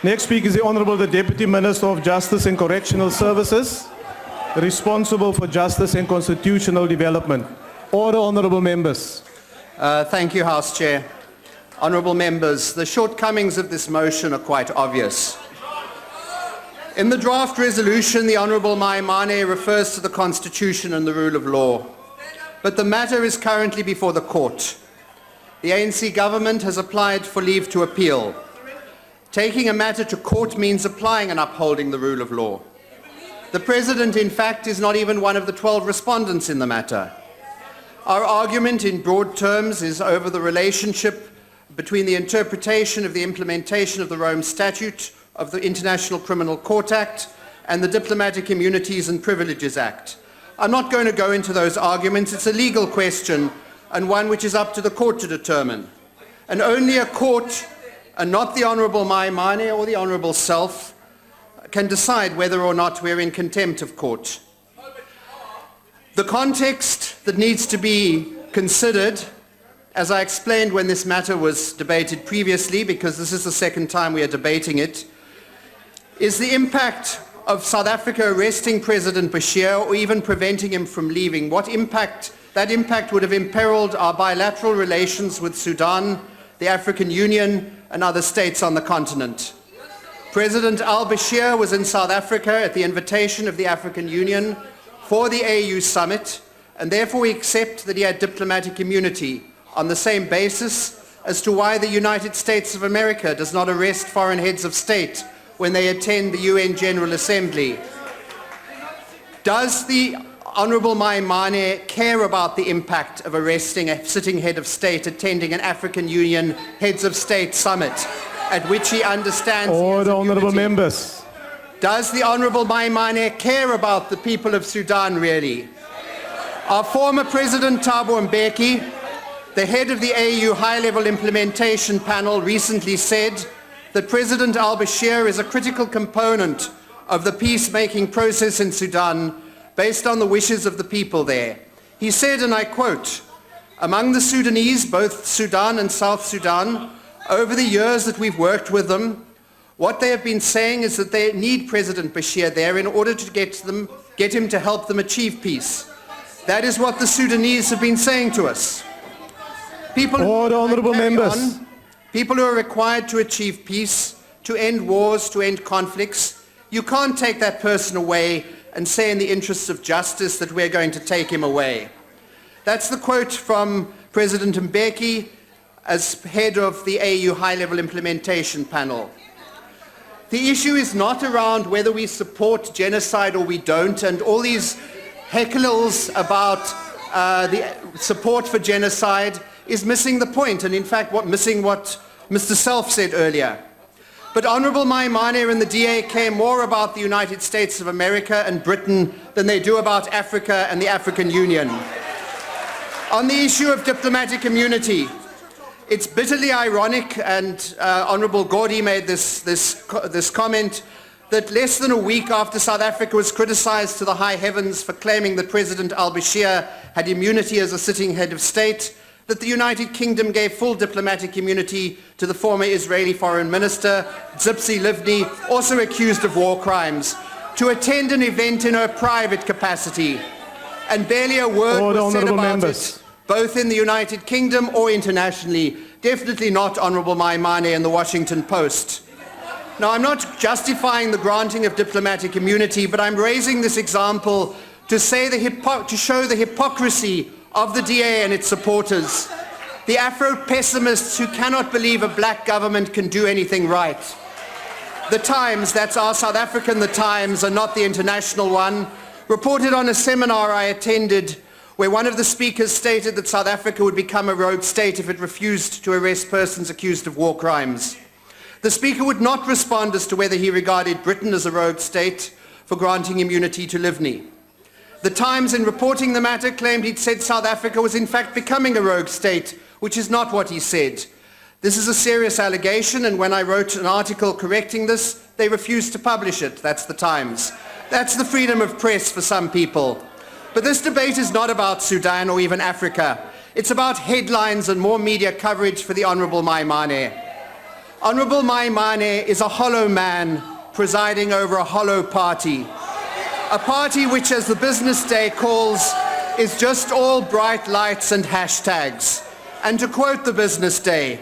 Next speaker is the Honourable the Deputy Minister of Justice and Correctional Services, responsible for justice and constitutional development. Order, honourable members. Thank you, House Chair. Honourable members, the shortcomings of this motion are quite obvious. In the draft resolution, the Honourable Maimane refers to the Constitution and the rule of law. But the matter is currently before the court. The ANC government has applied for leave to appeal. Taking a matter to court means applying and upholding the rule of law. The President, in fact, is not even one of the 12 respondents in the matter. Our argument in broad terms is over the relationship between the interpretation of the implementation of the Rome Statute of the International Criminal Court Act and the Diplomatic Immunities and Privileges Act. I'm not going to go into those arguments. It's a legal question and one which is up to the court to determine. And only a court, and not the Honourable Maimane or the Honourable Self, can decide whether or not we're in contempt of court. The context that needs to be considered, as I explained when this matter was debated previously, because this is the second time we are debating it, is the impact of South Africa arresting President Bashir or even preventing him from leaving. What impact? That impact would have imperiled our bilateral relations with Sudan, the African Union, and other states on the continent. President al-Bashir was in South Africa at the invitation of the African Union for the AU summit, and therefore we accept that he had diplomatic immunity on the same basis as to why the United States of America does not arrest foreign heads of state when they attend the UN General Assembly. Does the Honourable Maimane care about the impact of arresting a sitting head of state attending an African Union Heads of State summit at which he understands... Order, honourable members. Does the Honourable Maimane care about the people of Sudan, really? Our former President Thabo Mbeki, the head of the AU High-Level Implementation Panel, recently said that President al-Bashir is a critical component of the peacemaking process in Sudan based on the wishes of the people there. He said, and I quote, "Among the Sudanese, both Sudan and South Sudan, over the years that we've worked with them, what they have been saying is that they need President Bashir there in order to get him to help them achieve peace. That is what the Sudanese have been saying to us. People who are required to achieve peace, to end wars, to end conflicts, you can't take that person away and say in the interests of justice that we're going to take him away." That's the quote from President Mbeki as head of the AU High-Level Implementation Panel. The issue is not around whether we support genocide or we don't, and all these heckles about the support for genocide is missing the point, and in fact missing what Mr. Self said earlier. But Honourable Maimane and the DA care more about the United States of America and Britain than they do about Africa and the African Union. On the issue of diplomatic immunity, it's bitterly ironic, and Honourable Gordy made this comment, that less than a week after South Africa was criticised to the high heavens for claiming that President al-Bashir had immunity as a sitting head of state, that the United Kingdom gave full diplomatic immunity to the former Israeli Foreign Minister, Tzipi Livni, also accused of war crimes, to attend an event in her private capacity. And barely a word was said about it, both in the United Kingdom or internationally. Definitely not Honourable Maimane and the Washington Post. Now, I'm not justifying the granting of diplomatic immunity, but I'm raising this example to show the hypocrisy of the DA and its supporters, the Afro-pessimists who cannot believe a black government can do anything right. The Times, that's our South African The Times and not the international one, reported on a seminar I attended where one of the speakers stated that South Africa would become a rogue state if it refused to arrest persons accused of war crimes. The speaker would not respond as to whether he regarded Britain as a rogue state for granting immunity to Livni. The Times, in reporting the matter, claimed he'd said South Africa was in fact becoming a rogue state, which is not what he said. This is a serious allegation, and when I wrote an article correcting this, they refused to publish it. That's the Times. That's the freedom of press for some people. But this debate is not about Sudan or even Africa. It's about headlines and more media coverage for the Honourable Maimane. Honorable Maimane is a hollow man presiding over a hollow party. A party which, as the Business Day calls, is just all bright lights and hashtags. And to quote the Business Day,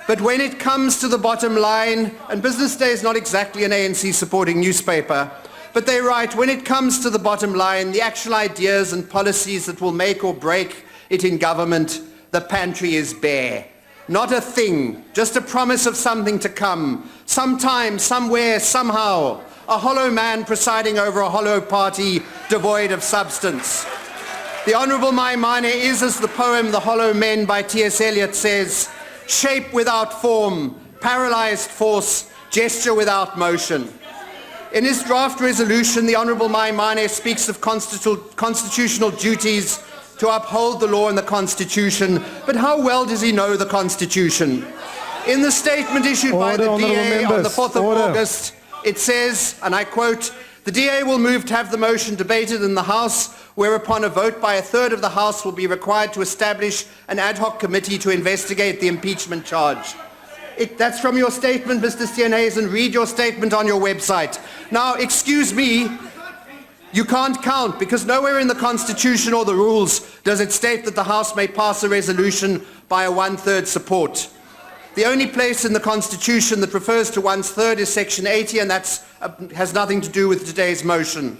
but when it comes to the bottom line, and Business Day is not exactly an ANC supporting newspaper, but they write, when it comes to the bottom line, the actual ideas and policies that will make or break it in government, the pantry is bare. Not a thing, just a promise of something to come, sometime, somewhere, somehow. A hollow man presiding over a hollow party devoid of substance. The Honourable Maimane is, as the poem The Hollow Men by T.S. Eliot says, shape without form, paralysed force, gesture without motion. In his draft resolution, the Honourable Maimane speaks of constitutional duties to uphold the law and the Constitution, but how well does he know the Constitution? In the statement issued by the DA on the 4th of August, it says, and I quote, the DA will move to have the motion debated in the House, whereupon a vote by a third of the House will be required to establish an ad hoc committee to investigate the impeachment charge. That's from your statement, Mr. Steenhuisen. Read your statement on your website. Now, excuse me, you can't count, because nowhere in the Constitution or the rules does it state that the House may pass a resolution by a one-third support. The only place in the Constitution that refers to one-third is Section 80, and that has nothing to do with today's motion.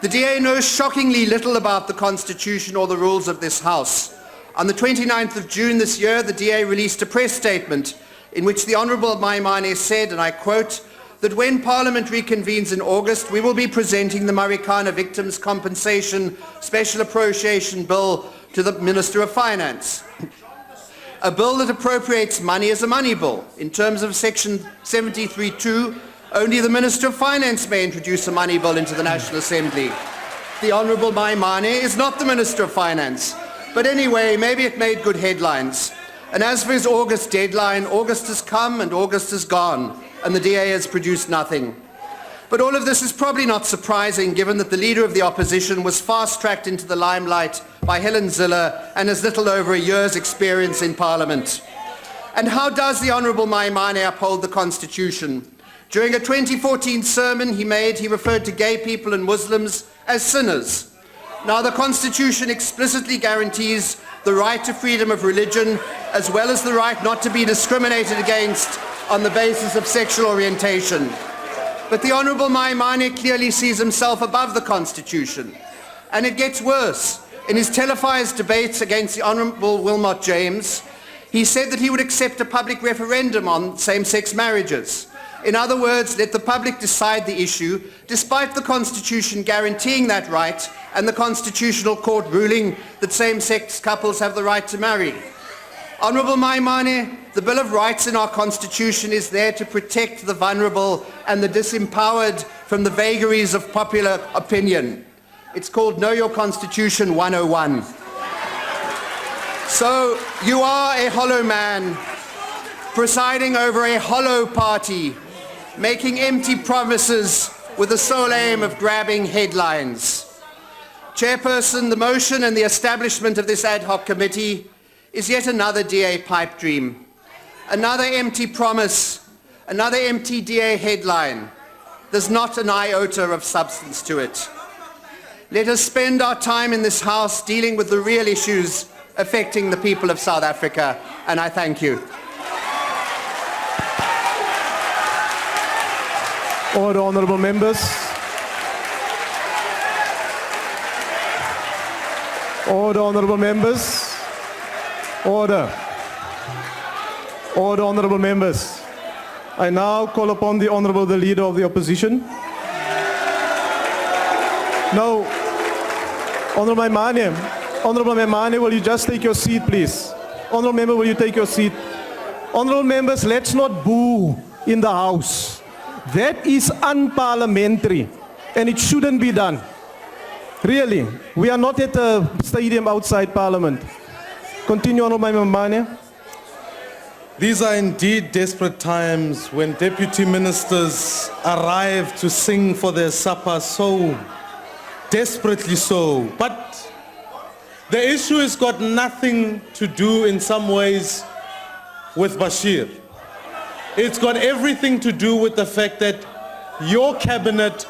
The DA knows shockingly little about the Constitution or the rules of this House. On the 29th of June this year, the DA released a press statement in which the Honourable Maimane said, and I quote, that when Parliament reconvenes in August, we will be presenting the Marikana Victims' Compensation Special Appropriation Bill to the Minister of Finance. A bill that appropriates money as a money bill. In terms of Section 73(2), only the Minister of Finance may introduce a money bill into the National Assembly. The Honourable Maimane is not the Minister of Finance. But anyway, maybe it made good headlines. And as for his August deadline, August has come and August has gone, and the DA has produced nothing. But all of this is probably not surprising, given that the Leader of the Opposition was fast-tracked into the limelight by Helen Zille and has little over a year's experience in Parliament. And how does the Honourable Maimane uphold the Constitution? During a 2014 sermon he referred to gay people and Muslims as sinners. Now, the Constitution explicitly guarantees the right to freedom of religion, as well as the right not to be discriminated against on the basis of sexual orientation. But the Honourable Maimane clearly sees himself above the Constitution. And it gets worse. In his televised debates against the Honourable Wilmot James, he said that he would accept a public referendum on same-sex marriages. In other words, let the public decide the issue, despite the Constitution guaranteeing that right and the Constitutional Court ruling that same-sex couples have the right to marry. Honourable Maimane, the Bill of Rights in our Constitution is there to protect the vulnerable and the disempowered from the vagaries of popular opinion. It's called Know Your Constitution 101. So you are a hollow man, presiding over a hollow party, making empty promises with the sole aim of grabbing headlines. Chairperson, the motion and the establishment of this ad hoc committee is yet another DA pipe dream, another empty promise, another empty DA headline. There's not an iota of substance to it. Let us spend our time in this House dealing with the real issues affecting the people of South Africa, and I thank you. Order, honourable members. Order, honourable members. Order. Order, honourable members. I now call upon the Honourable the Leader of the Opposition. No. Honourable Maimane, will you just take your seat, please? Honourable member, will you take your seat? Honourable members, let's not boo in the House. That is unparliamentary, and it shouldn't be done. Really, we are not at a stadium outside Parliament. Continue, Honourable Maimane. These are indeed desperate times when deputy ministers arrive to sing for their supper, so desperately so. But the issue has got nothing to do in some ways with Bashir. It's got everything to do with the fact that your cabinet,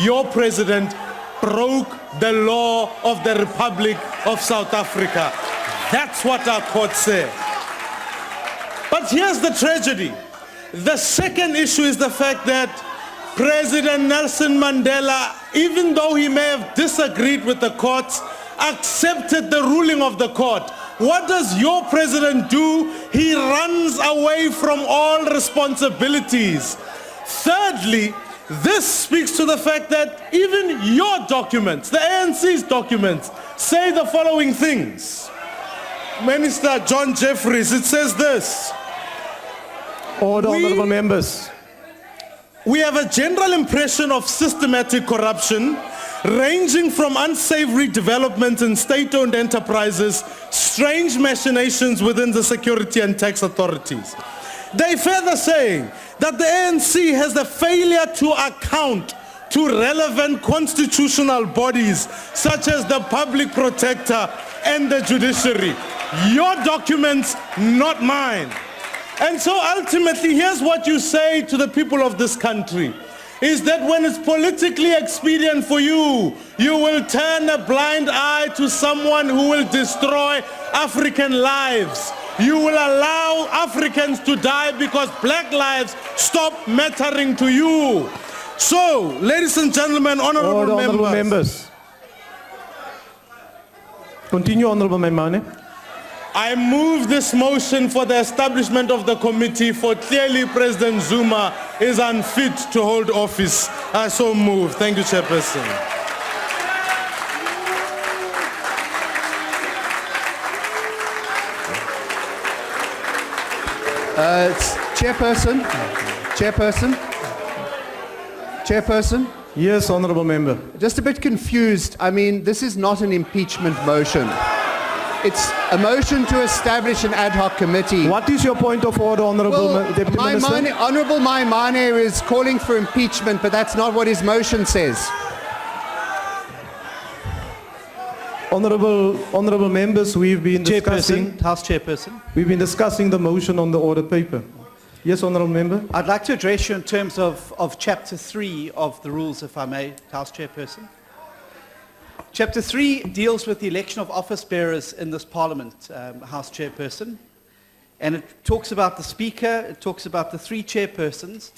your president, broke the law of the Republic of South Africa. That's what our court said. But here's the tragedy. The second issue is the fact that President Nelson Mandela, even though he may have disagreed with the courts, accepted the ruling of the court. What does your president do? He runs away from all responsibilities. Thirdly, this speaks to the fact that even your documents, the ANC's documents, say the following things. Minister John Jeffries, it says this. Order, honorable members. We have a general impression of systematic corruption, ranging from unsavory development in state-owned enterprises, strange machinations within the security and tax authorities. They further say that the ANC has the failure to account to relevant constitutional bodies such as the public protector and the judiciary. Your documents, not mine. And so ultimately, here's what you say to the people of this country, is that when it's politically expedient for you, you will turn a blind eye to someone who will destroy African lives. You will allow Africans to die because black lives stop mattering to you. So, ladies and gentlemen, honorable members. Continue, Honorable Maimane. I move this motion for the establishment of the committee, for clearly President Zuma is unfit to hold office. I so move. Thank you, Chairperson. Chairperson. Yes, honorable member. Just a bit confused. I mean, this is not an impeachment motion. It's a motion to establish an ad hoc committee. What is your point of order, honorable Deputy Minister? Honorable Maimane is calling for impeachment, but that's not what his motion says. Honorable members, we've been discussing... House Chairperson. We've been discussing the motion on the order paper. Yes, honorable member. I'd like to address you in terms of Chapter 3 of the rules, if I may, House Chairperson. Chapter 3 deals with the election of office bearers in this Parliament, House Chairperson. And it talks about the Speaker, it talks about the 3 chairpersons,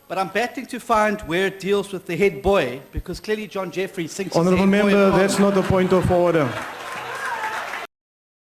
but I'm battling to find where it deals with the head boy, because clearly John Jeffrey thinks Honorable he's the head boy member, in that's Parliament. not a point of order.